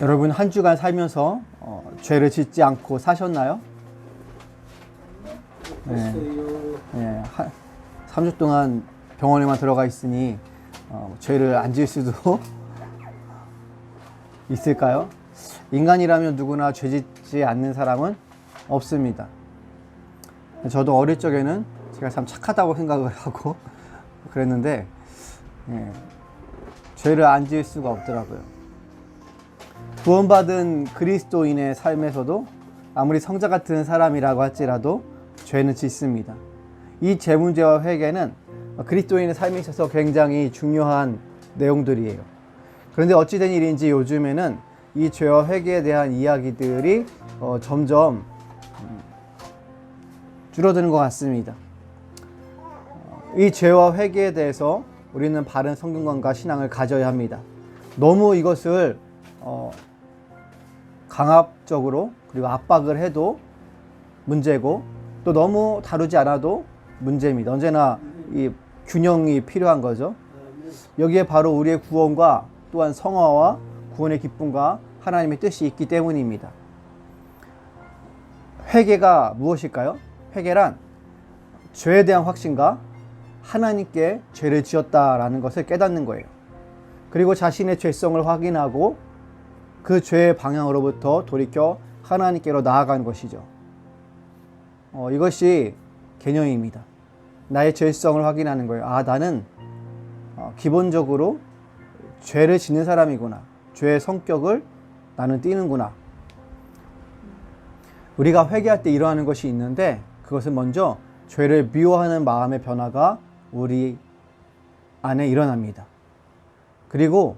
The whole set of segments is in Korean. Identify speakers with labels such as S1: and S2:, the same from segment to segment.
S1: 여러분 한 주간 살면서 죄를 짓지 않고 사셨나요? 네. 네. 3주 동안 병원에만 들어가 있으니 죄를 안 지을 수도 있을까요? 인간이라면 누구나 죄 짓지 않는 사람은 없습니다. 저도 어릴 적에는 제가 참 착하다고 생각을 하고 그랬는데 죄를 안 지을 수가 없더라고요. 구원받은 그리스도인의 삶에서도 아무리 성자 같은 사람이라고 할지라도 죄는 짓습니다. 이 죄 문제와 회개는 그리스도인의 삶에 있어서 굉장히 중요한 내용들이에요. 그런데 어찌된 일인지 요즘에는 이 죄와 회개에 대한 이야기들이 점점 줄어드는 것 같습니다. 이 죄와 회개에 대해서 우리는 바른 성경관과 신앙을 가져야 합니다. 너무 이것을 강압적으로 그리고 압박을 해도 문제고 또 너무 다루지 않아도 문제입니다. 언제나 이 균형이 필요한 거죠. 여기에 바로 우리의 구원과 또한 성화와 구원의 기쁨과 하나님의 뜻이 있기 때문입니다. 회개가 무엇일까요? 회개란 죄에 대한 확신과 하나님께 죄를 지었다라는 것을 깨닫는 거예요. 그리고 자신의 죄성을 확인하고 그 죄의 방향으로부터 돌이켜 하나님께로 나아가는 것이죠. 이것이 개념입니다. 나의 죄성을 확인하는 거예요. 나는 기본적으로 죄를 짓는 사람이구나. 죄의 성격을 나는 띠는구나. 우리가 회개할 때 일어나는 것이 있는데 그것은 먼저 죄를 미워하는 마음의 변화가 우리 안에 일어납니다. 그리고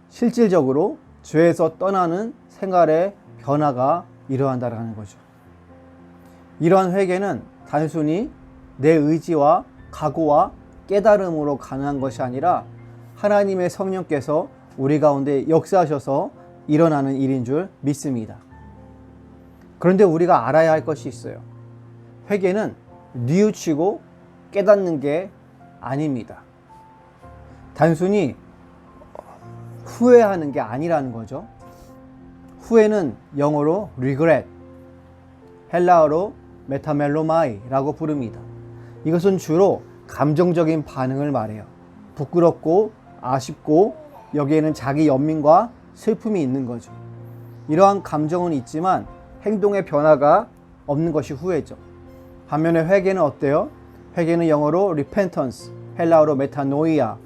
S1: 실질적으로 죄에서 떠나는 생활의 변화가 일어난다는 거죠. 이러한 회개는 단순히 내 의지와 각오와 깨달음으로 가능한 것이 아니라 하나님의 성령께서 우리 가운데 역사하셔서 일어나는 일인 줄 믿습니다. 그런데 우리가 알아야 할 것이 있어요. 회개는 뉘우치고 깨닫는 게 아닙니다. 단순히 후회하는 게 아니라는 거죠. 후회는 영어로 regret, 헬라어로 메타멜로마이라고 부릅니다. 이것은 주로 감정적인 반응을 말해요. 부끄럽고 아쉽고 여기에는 자기 연민과 슬픔이 있는 거죠. 이러한 감정은 있지만 행동의 변화가 없는 것이 후회죠. 반면에 회개는 어때요? 회개는 영어로 repentance, 헬라어로 메타노이아.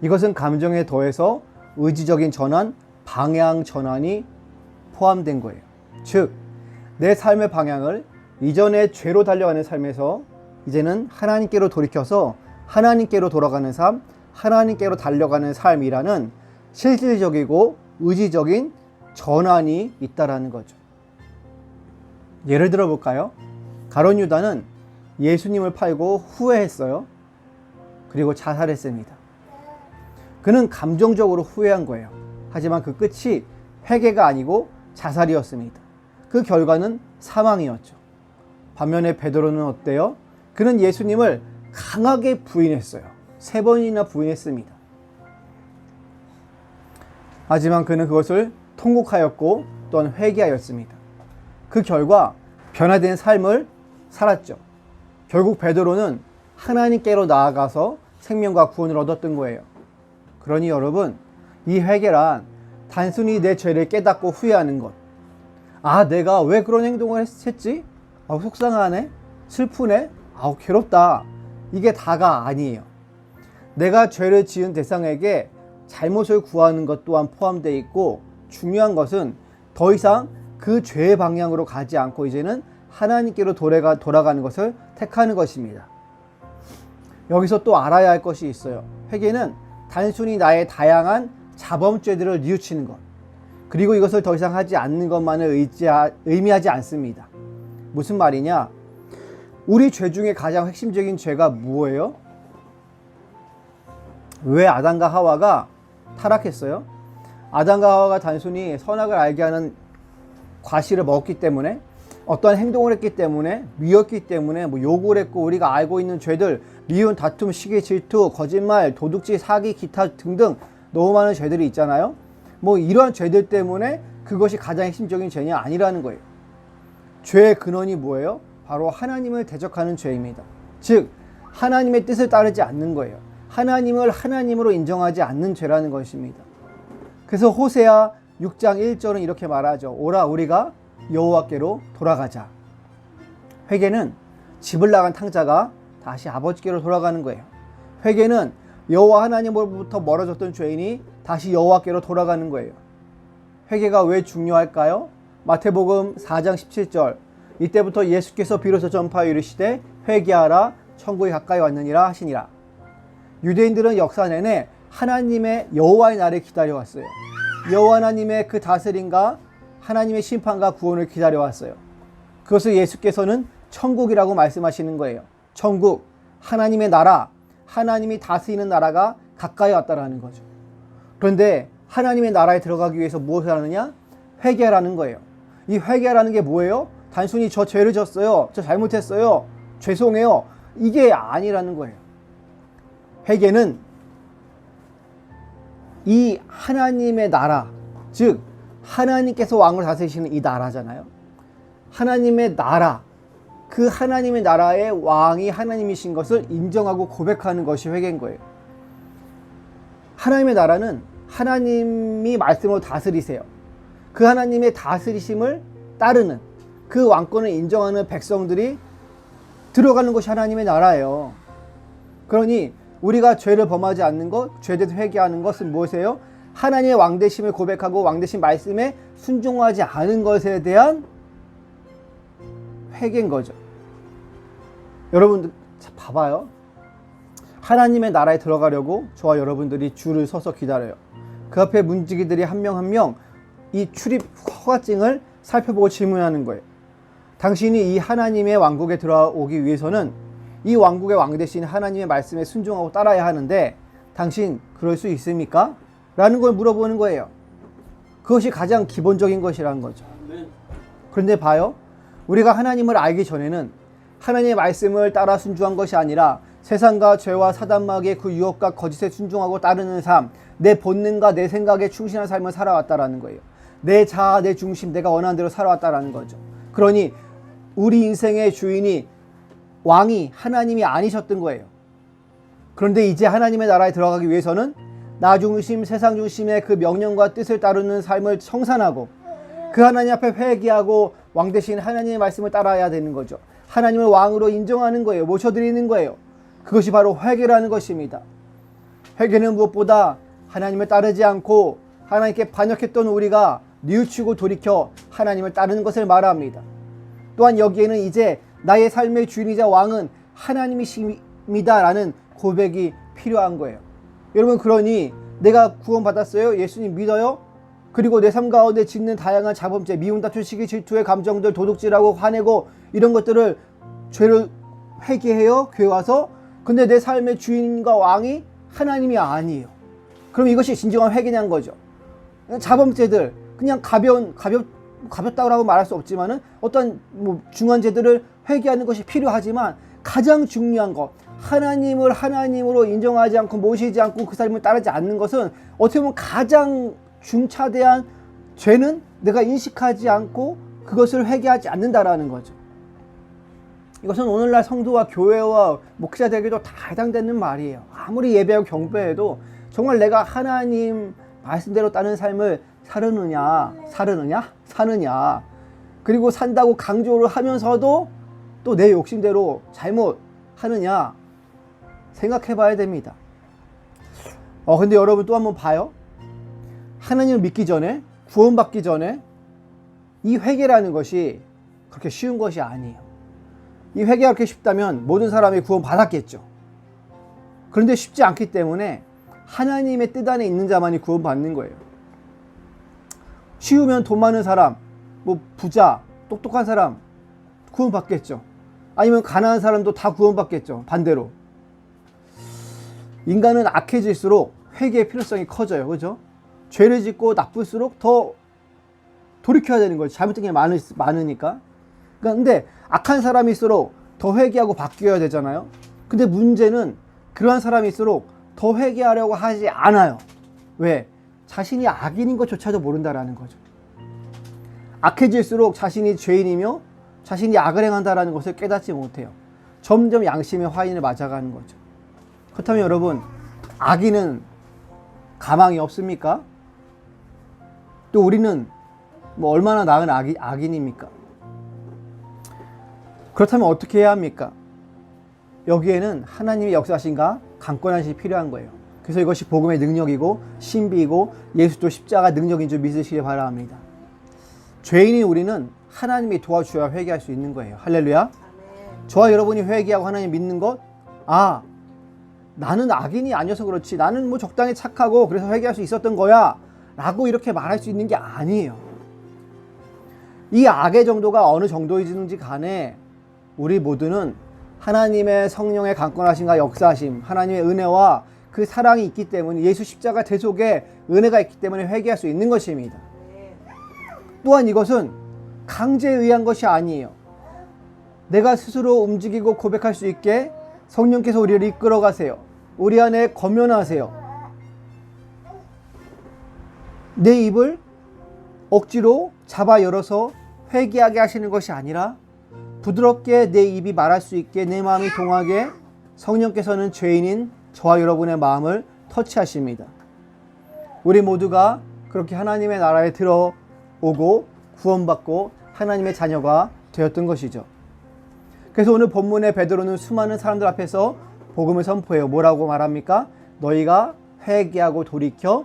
S1: 이것은 감정에 더해서 의지적인 전환, 방향 전환이 포함된 거예요. 즉, 내 삶의 방향을 이전의 죄로 달려가는 삶에서 이제는 하나님께로 돌이켜서 하나님께로 돌아가는 삶, 하나님께로 달려가는 삶이라는 실질적이고 의지적인 전환이 있다라는 거죠. 예를 들어 볼까요? 가룟 유다는 예수님을 팔고 후회했어요. 그리고 자살했습니다. 그는 감정적으로 후회한 거예요. 하지만 그 끝이 회개가 아니고 자살이었습니다. 그 결과는 사망이었죠. 반면에 베드로는 어때요? 그는 예수님을 강하게 부인했어요. 3번이나 부인했습니다. 하지만 그는 그것을 통곡하였고 또한 회개하였습니다. 그 결과 변화된 삶을 살았죠. 결국 베드로는 하나님께로 나아가서 생명과 구원을 얻었던 거예요. 그러니 여러분, 이 회개란 단순히 내 죄를 깨닫고 후회하는 것. 내가 왜 그런 행동을 했지? 속상하네? 슬프네? 괴롭다. 이게 다가 아니에요. 내가 죄를 지은 대상에게 잘못을 구하는 것 또한 포함되어 있고, 중요한 것은 더 이상 그 죄의 방향으로 가지 않고 이제는 하나님께로 돌아가는 것을 택하는 것입니다. 여기서 또 알아야 할 것이 있어요. 회개는 단순히 나의 다양한 자범죄들을 뉘우치는 것, 그리고 이것을 더 이상 하지 않는 것만을 의미하지 않습니다. 무슨 말이냐? 우리 죄 중에 가장 핵심적인 죄가 뭐예요? 왜 아담과 하와가 타락했어요? 아담과 하와가 단순히 선악을 알게 하는 과실을 먹었기 때문에, 어떠한 행동을 했기 때문에, 미웠기 때문에, 욕을 했고, 우리가 알고 있는 죄들, 미운, 다툼, 시기, 질투, 거짓말, 도둑질, 사기, 기타 등등 너무 많은 죄들이 있잖아요. 뭐 이러한 죄들 때문에 그것이 가장 핵심적인 죄냐? 아니라는 거예요. 죄의 근원이 뭐예요? 바로 하나님을 대적하는 죄입니다. 즉 하나님의 뜻을 따르지 않는 거예요. 하나님을 하나님으로 인정하지 않는 죄라는 것입니다. 그래서 호세아 6장 1절은 이렇게 말하죠. 오라 우리가 여호와께로 돌아가자. 회개는 집을 나간 탕자가 다시 아버지께로 돌아가는 거예요. 회개는 여호와 하나님으로부터 멀어졌던 죄인이 다시 여호와께로 돌아가는 거예요. 회개가 왜 중요할까요? 마태복음 4장 17절 이때부터 예수께서 비로소 전파하여 이르시되 회개하라 천국이 가까이 왔느니라 하시니라. 유대인들은 역사 내내 하나님의 여호와의 날을 기다려왔어요. 여호와 하나님의 그 다스림과 하나님의 심판과 구원을 기다려왔어요. 그것을 예수께서는 천국이라고 말씀하시는 거예요. 천국, 하나님의 나라, 하나님이 다스리는 나라가 가까이 왔다라는 거죠. 그런데 하나님의 나라에 들어가기 위해서 무엇을 하느냐? 회개하라는 거예요. 이 회개라는 게 뭐예요? 단순히 저 죄를 졌어요. 저 잘못했어요. 죄송해요. 이게 아니라는 거예요. 회개는 이 하나님의 나라, 즉 하나님께서 왕을 다스리시는 이 나라잖아요. 하나님의 나라, 그 하나님의 나라의 왕이 하나님이신 것을 인정하고 고백하는 것이 회개인 거예요. 하나님의 나라는 하나님이 말씀으로 다스리세요. 그 하나님의 다스리심을 따르는 그 왕권을 인정하는 백성들이 들어가는 것이 하나님의 나라예요. 그러니 우리가 죄를 범하지 않는 것, 죄에 대해서 회개하는 것은 무엇이에요? 하나님의 왕되심을 고백하고 왕되신 말씀에 순종하지 않은 것에 대한 회개인 거죠. 여러분들 봐봐요. 하나님의 나라에 들어가려고 저와 여러분들이 줄을 서서 기다려요. 그 앞에 문지기들이 한 명 한 명 이 출입 허가증을 살펴보고 질문하는 거예요. 당신이 이 하나님의 왕국에 들어오기 위해서는 이 왕국의 왕 대신 하나님의 말씀에 순종하고 따라야 하는데 당신 그럴 수 있습니까? 라는 걸 물어보는 거예요. 그것이 가장 기본적인 것이라는 거죠. 그런데 봐요. 우리가 하나님을 알기 전에는 하나님의 말씀을 따라 순종한 것이 아니라 세상과 죄와 사단마귀의 그 유혹과 거짓에 순종하고 따르는 삶, 내 본능과 내 생각에 충실한 삶을 살아왔다라는 거예요. 내 자아, 내 중심, 내가 원하는 대로 살아왔다라는 거죠. 그러니 우리 인생의 주인이 왕이 하나님이 아니셨던 거예요. 그런데 이제 하나님의 나라에 들어가기 위해서는 나 중심, 세상 중심의 그 명령과 뜻을 따르는 삶을 청산하고 그 하나님 앞에 회개하고 왕 대신 하나님의 말씀을 따라야 되는 거죠. 하나님을 왕으로 인정하는 거예요. 모셔드리는 거예요. 그것이 바로 회개라는 것입니다. 회개는 무엇보다 하나님을 따르지 않고 하나님께 반역했던 우리가 뉘우치고 돌이켜 하나님을 따르는 것을 말합니다. 또한 여기에는 이제 나의 삶의 주인이자 왕은 하나님이십니다라는 고백이 필요한 거예요. 여러분, 그러니 내가 구원받았어요? 예수님 믿어요? 그리고 내 삶 가운데 짓는 다양한 자범죄, 미움, 다툼, 시기, 질투의 감정들, 도둑질하고 화내고 이런 것들을 죄를 회개해요? 교회 와서? 근데 내 삶의 주인과 왕이 하나님이 아니에요. 그럼 이것이 진정한 회개냐는 거죠. 자범죄들 그냥 가볍다고 말할 수 없지만은 어떤 중한 죄들을 회개하는 것이 필요하지만 가장 중요한 것, 하나님을 하나님으로 인정하지 않고 모시지 않고 그 삶을 따르지 않는 것은 어떻게 보면 가장 중차대한 죄는 내가 인식하지 않고 그것을 회개하지 않는다라는 거죠. 이것은 오늘날 성도와 교회와 목사들에게도 다 해당되는 말이에요. 아무리 예배하고 경배해도 정말 내가 하나님 말씀대로 따르는 삶을 사느냐 그리고 산다고 강조를 하면서도 또 내 욕심대로 잘못하느냐 생각해 봐야 됩니다. 근데 여러분 또 한번 봐요. 하나님을 믿기 전에, 구원받기 전에 이 회개라는 것이 그렇게 쉬운 것이 아니에요. 이 회개가 그렇게 쉽다면 모든 사람이 구원받았겠죠. 그런데 쉽지 않기 때문에 하나님의 뜻 안에 있는 자만이 구원받는 거예요. 쉬우면 돈 많은 사람, 부자, 똑똑한 사람 구원받겠죠. 아니면 가난한 사람도 다 구원받겠죠. 반대로. 인간은 악해질수록 회개의 필요성이 커져요. 그죠? 죄를 짓고 나쁠수록 더 돌이켜야 되는 거죠. 잘못된 게 많으니까. 근데 악한 사람일수록 더 회개하고 바뀌어야 되잖아요. 근데 문제는 그러한 사람일수록 더 회개하려고 하지 않아요. 왜? 자신이 악인인 것조차도 모른다라는 거죠. 악해질수록 자신이 죄인이며 자신이 악을 행한다라는 것을 깨닫지 못해요. 점점 양심의 화인을 맞아가는 거죠. 그렇다면 여러분, 악인은 가망이 없습니까? 또 우리는 뭐 얼마나 나은 악인입니까? 그렇다면 어떻게 해야 합니까? 여기에는 하나님의 역사신과 강권하심이 필요한 거예요. 그래서 이것이 복음의 능력이고 신비이고 예수도 십자가 능력인 줄 믿으시기 바랍니다. 죄인인 우리는 하나님이 도와주셔야 회개할 수 있는 거예요. 할렐루야. 저와 여러분이 회개하고 하나님 믿는 것, 나는 악인이 아니어서 그렇지, 나는 뭐 적당히 착하고 그래서 회개할 수 있었던 거야 라고 이렇게 말할 수 있는 게 아니에요. 이 악의 정도가 어느 정도이든지 간에 우리 모두는 하나님의 성령의 강권하심과 역사하심, 하나님의 은혜와 그 사랑이 있기 때문에, 예수 십자가 대속에 은혜가 있기 때문에 회개할 수 있는 것입니다. 또한 이것은 강제에 의한 것이 아니에요. 내가 스스로 움직이고 고백할 수 있게 성령께서 우리를 이끌어 가세요. 우리 안에 검연하세요. 내 입을 억지로 잡아 열어서 회개하게 하시는 것이 아니라 부드럽게 내 입이 말할 수 있게, 내 마음이 동하게 성령께서는 죄인인 저와 여러분의 마음을 터치하십니다. 우리 모두가 그렇게 하나님의 나라에 들어오고 구원받고 하나님의 자녀가 되었던 것이죠. 그래서 오늘 본문의 베드로는 수많은 사람들 앞에서 복음을 선포해요. 뭐라고 말합니까? 너희가 회개하고 돌이켜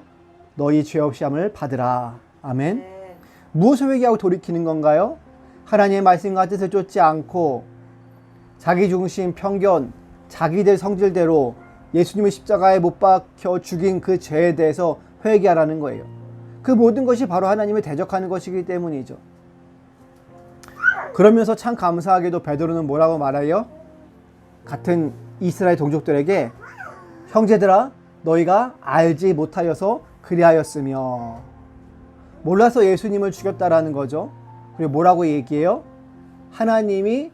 S1: 너희 죄 없이 함을 받으라. 아멘. 무엇을 회개하고 돌이키는 건가요? 하나님의 말씀과 뜻을 쫓지 않고 자기중심, 편견, 자기들 성질대로 예수님의 십자가에 못 박혀 죽인 그 죄에 대해서 회개하라는 거예요. 그 모든 것이 바로 하나님을 대적하는 것이기 때문이죠. 그러면서 참 감사하게도 베드로는 뭐라고 말해요? 같은 이스라엘 동족들에게 형제들아, 너희가 알지 못하여서 그리하였으며, 몰라서 예수님을 죽였다라는 거죠. 그리고 뭐라고 얘기해요? 하나님이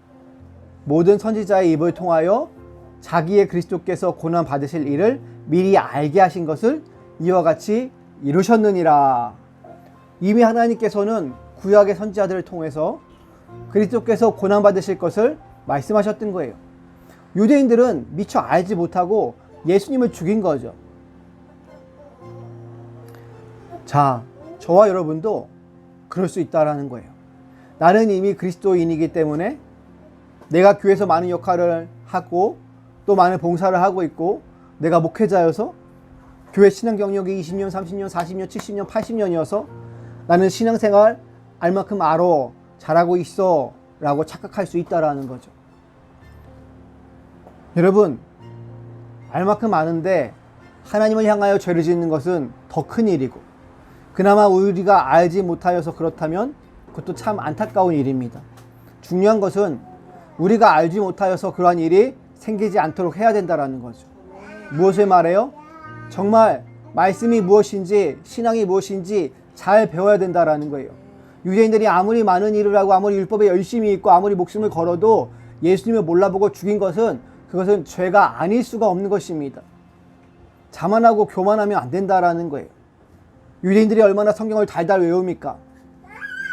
S1: 모든 선지자의 입을 통하여 자기의 그리스도께서 고난 받으실 일을 미리 알게 하신 것을 이와 같이 이루셨느니라. 이미 하나님께서는 구약의 선지자들을 통해서 그리스도께서 고난 받으실 것을 말씀하셨던 거예요. 유대인들은 미처 알지 못하고 예수님을 죽인 거죠. 자, 저와 여러분도 그럴 수 있다라는 거예요. 나는 이미 그리스도인이기 때문에 내가 교회에서 많은 역할을 하고 또 많은 봉사를 하고 있고, 내가 목회자여서 교회 신앙 경력이 20년, 30년, 40년, 70년, 80년이어서 나는 신앙생활 알만큼 알아, 잘하고 있어 라고 착각할 수 있다라는 거죠. 여러분, 알만큼 아는데 하나님을 향하여 죄를 짓는 것은 더 큰 일이고, 그나마 우리가 알지 못하여서 그렇다면 그것도 참 안타까운 일입니다. 중요한 것은 우리가 알지 못하여서 그러한 일이 생기지 않도록 해야 된다는 거죠. 무엇을 말해요? 정말 말씀이 무엇인지, 신앙이 무엇인지 잘 배워야 된다는 거예요. 유대인들이 아무리 많은 일을 하고 아무리 율법에 열심히 있고 아무리 목숨을 걸어도 예수님을 몰라보고 죽인 것은, 그것은 죄가 아닐 수가 없는 것입니다. 자만하고 교만하면 안 된다라는 거예요. 유대인들이 얼마나 성경을 달달 외웁니까?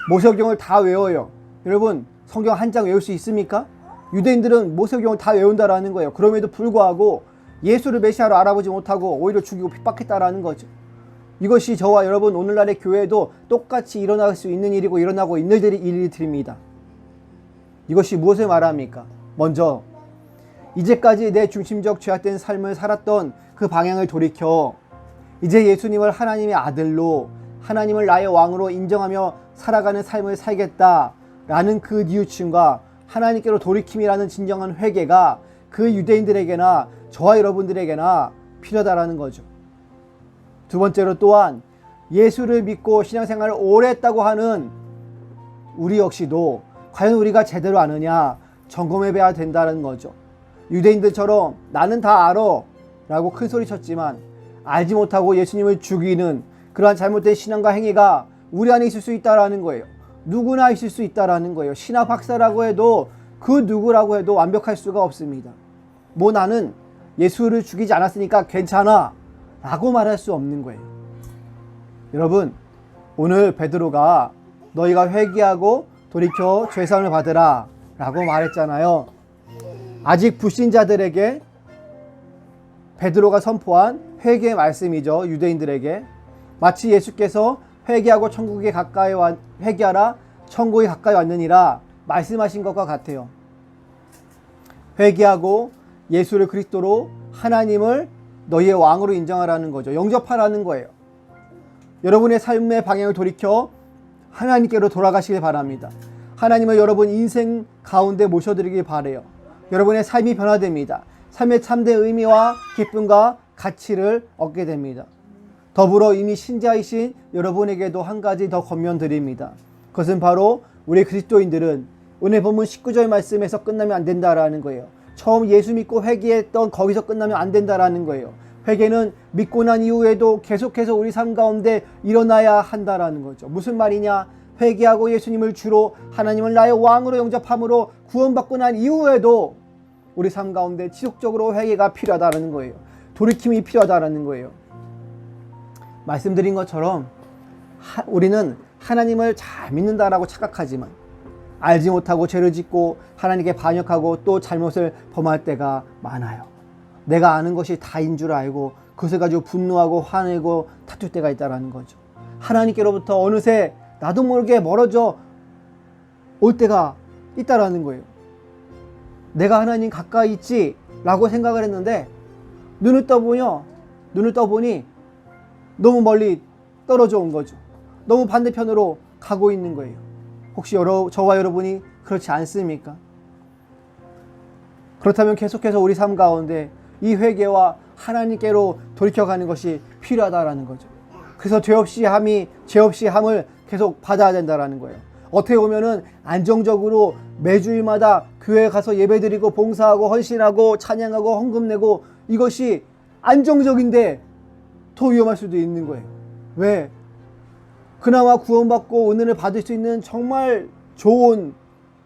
S1: 모세오경을 다 외워요. 여러분, 성경 한 장 외울 수 있습니까? 유대인들은 모세오경을 다 외운다라는 거예요. 그럼에도 불구하고 예수를 메시아로 알아보지 못하고 오히려 죽이고 핍박했다라는 거죠. 이것이 저와 여러분 오늘날의 교회에도 똑같이 일어날 수 있는 일이고 일어나고 있는 일들입니다. 이것이 무엇을 말합니까? 먼저 이제까지 내 중심적 죄악된 삶을 살았던 그 방향을 돌이켜 이제 예수님을 하나님의 아들로, 하나님을 나의 왕으로 인정하며 살아가는 삶을 살겠다라는 그 뉘우침과 하나님께로 돌이킴이라는 진정한 회개가 그 유대인들에게나 저와 여러분들에게나 필요하다라는 거죠. 두 번째로 또한 예수를 믿고 신앙생활을 오래 했다고 하는 우리 역시도 과연 우리가 제대로 아느냐 점검해 봐야 된다는 거죠. 유대인들처럼 나는 다 알아 라고 큰 소리 쳤지만 알지 못하고 예수님을 죽이는 그러한 잘못된 신앙과 행위가 우리 안에 있을 수 있다라는 거예요. 누구나 있을 수 있다라는 거예요. 신학 박사라고 해도 그 누구라고 해도 완벽할 수가 없습니다. 뭐 나는 예수를 죽이지 않았으니까 괜찮아 라고 말할 수 없는 거예요. 여러분, 오늘 베드로가 너희가 회개하고 돌이켜 죄사함을 받으라 라고 말했잖아요. 아직 불신자들에게 베드로가 선포한 회개의 말씀이죠. 유대인들에게 마치 예수께서 회개하고 회개하라 천국이 가까이 왔느니라 말씀하신 것과 같아요. 회개하고 예수를 그리스도로 하나님을 너희의 왕으로 인정하라는 거죠. 영접하라는 거예요. 여러분의 삶의 방향을 돌이켜 하나님께로 돌아가시길 바랍니다. 하나님을 여러분 인생 가운데 모셔드리길 바라요. 여러분의 삶이 변화됩니다. 삶의 참된 의미와 기쁨과 가치를 얻게 됩니다. 더불어 이미 신자이신 여러분에게도 한 가지 더 권면드립니다. 그것은 바로 우리 그리스도인들은 오늘 본문 19절 말씀에서 끝나면 안 된다라는 거예요. 처음 예수 믿고 회개했던 거기서 끝나면 안 된다라는 거예요. 회개는 믿고 난 이후에도 계속해서 우리 삶 가운데 일어나야 한다라는 거죠. 무슨 말이냐? 회개하고 예수님을 주로 하나님을 나의 왕으로 영접함으로 구원받고 난 이후에도 우리 삶 가운데 지속적으로 회개가 필요하다는 거예요. 돌이킴이 필요하다는 거예요. 말씀드린 것처럼 우리는 하나님을 잘 믿는다라고 착각하지만 알지 못하고 죄를 짓고 하나님께 반역하고 또 잘못을 범할 때가 많아요. 내가 아는 것이 다인 줄 알고 그것을 가지고 분노하고 화내고 다툴 때가 있다는 거죠. 하나님께로부터 어느새 나도 모르게 멀어져 올 때가 있다라는 거예요. 내가 하나님 가까이 있지 라고 생각을 했는데 눈을 떠보니 너무 멀리 떨어져 온 거죠. 너무 반대편으로 가고 있는 거예요. 혹시 저와 여러분이 그렇지 않습니까? 그렇다면 계속해서 우리 삶 가운데 이 회개와 하나님께로 돌이켜가는 것이 필요하다라는 거죠. 그래서 죄 없이 함을 계속 받아야 된다라는 거예요. 어떻게 보면은 안정적으로 매주일마다 교회에 가서 예배드리고 봉사하고 헌신하고 찬양하고 헌금 내고 이것이 안정적인데 더 위험할 수도 있는 거예요. 왜? 그나마 구원받고 은혜를 받을 수 있는 정말 좋은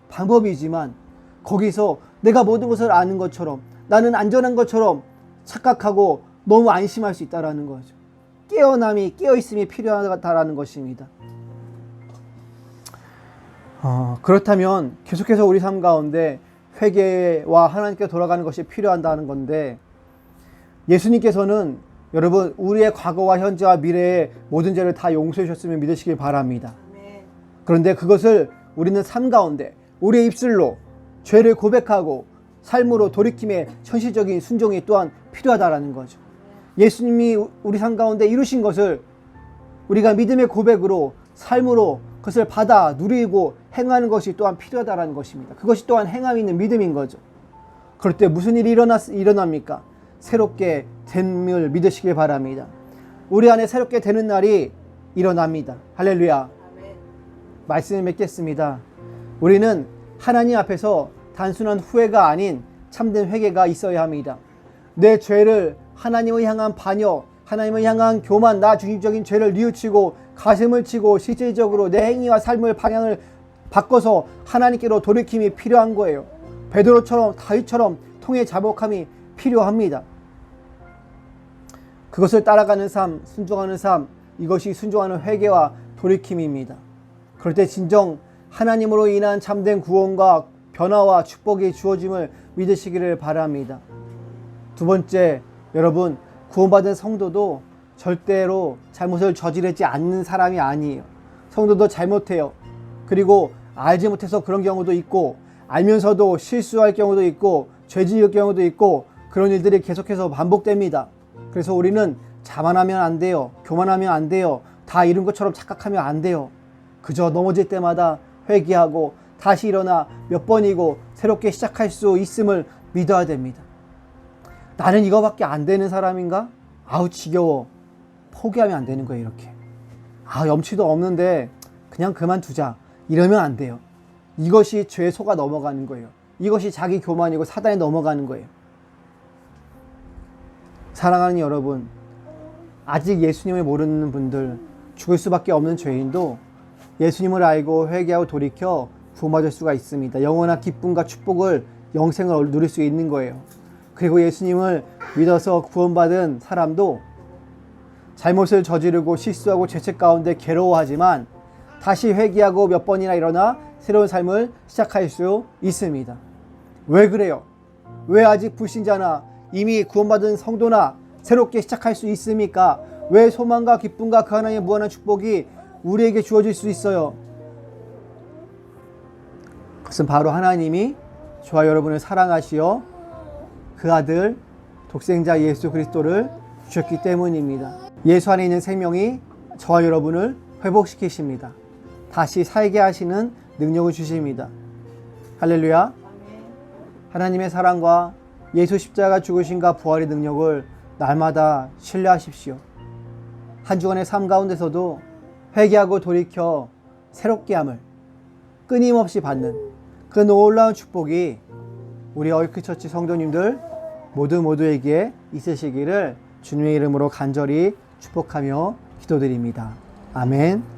S1: 방법이지만 거기서 내가 모든 것을 아는 것처럼 나는 안전한 것처럼 착각하고 너무 안심할 수 있다는 거죠. 깨어있음이 필요하다는 것입니다. 그렇다면 계속해서 우리 삶 가운데 회개와 하나님께 돌아가는 것이 필요하다는 건데 예수님께서는 여러분 우리의 과거와 현재와 미래의 모든 죄를 다 용서해 주셨으면 믿으시길 바랍니다. 그런데 그것을 우리는 삶 가운데 우리의 입술로 죄를 고백하고 삶으로 돌이킴의 현실적인 순종이 또한 필요하다라는 거죠. 예수님이 우리 삶 가운데 이루신 것을 우리가 믿음의 고백으로 삶으로 그것을 받아 누리고 행하는 것이 또한 필요하다라는 것입니다. 그것이 또한 행함이 있는 믿음인 거죠. 그럴 때 무슨 일이 일어납니까? 새롭게 됨을 믿으시길 바랍니다. 우리 안에 새롭게 되는 날이 일어납니다. 할렐루야. 말씀을 맺겠습니다. 우리는 하나님 앞에서 단순한 후회가 아닌 참된 회개가 있어야 합니다. 내 죄를 하나님을 향한 반역, 하나님을 향한 교만, 나 중심적인 죄를 뉘우치고 가슴을 치고 실질적으로 내 행위와 삶의 방향을 바꿔서 하나님께로 돌이킴이 필요한 거예요. 베드로처럼 다윗처럼 통해 자복함이 필요합니다. 그것을 따라가는 삶, 순종하는 삶, 이것이 순종하는 회개와 돌이킴입니다. 그럴 때 진정 하나님으로 인한 참된 구원과 변화와 축복이 주어짐을 믿으시기를 바랍니다. 두 번째, 여러분 구원받은 성도도 절대로 잘못을 저지르지 않는 사람이 아니에요. 성도도 잘못해요. 그리고 알지 못해서 그런 경우도 있고 알면서도 실수할 경우도 있고 죄 지을 경우도 있고 그런 일들이 계속해서 반복됩니다. 그래서 우리는 자만하면 안 돼요. 교만하면 안 돼요. 다 이룬 것처럼 착각하면 안 돼요. 그저 넘어질 때마다 회개하고 다시 일어나 몇 번이고 새롭게 시작할 수 있음을 믿어야 됩니다. 나는 이거밖에 안 되는 사람인가? 아우 지겨워. 포기하면 안 되는 거예요. 이렇게 염치도 없는데 그냥 그만두자 이러면 안 돼요. 이것이 죄에 속아 넘어가는 거예요. 이것이 자기 교만이고 사단에 넘어가는 거예요. 사랑하는 여러분, 아직 예수님을 모르는 분들, 죽을 수밖에 없는 죄인도 예수님을 알고 회개하고 돌이켜 구원받을 수가 있습니다. 영원한 기쁨과 축복을 영생을 누릴 수 있는 거예요. 그리고 예수님을 믿어서 구원받은 사람도 잘못을 저지르고 실수하고 죄책 가운데 괴로워하지만 다시 회개하고 몇 번이나 일어나 새로운 삶을 시작할 수 있습니다. 왜 그래요? 왜 아직 불신자나 이미 구원받은 성도나 새롭게 시작할 수 있습니까? 왜 소망과 기쁨과 그 하나님의 무한한 축복이 우리에게 주어질 수 있어요? 그것은 바로 하나님이 저와 여러분을 사랑하시어 그 아들 독생자 예수 그리스도를 주셨기 때문입니다. 예수 안에 있는 생명이 저와 여러분을 회복시키십니다. 다시 살게 하시는 능력을 주십니다. 할렐루야. 하나님의 사랑과 예수 십자가 죽으심과 부활의 능력을 날마다 신뢰하십시오. 한 주간의 삶 가운데서도 회개하고 돌이켜 새롭게 함을 끊임없이 받는 그 놀라운 축복이 우리 얼크처치 성도님들 모두에게 있으시기를 주님의 이름으로 간절히 축복하며 기도드립니다. 아멘.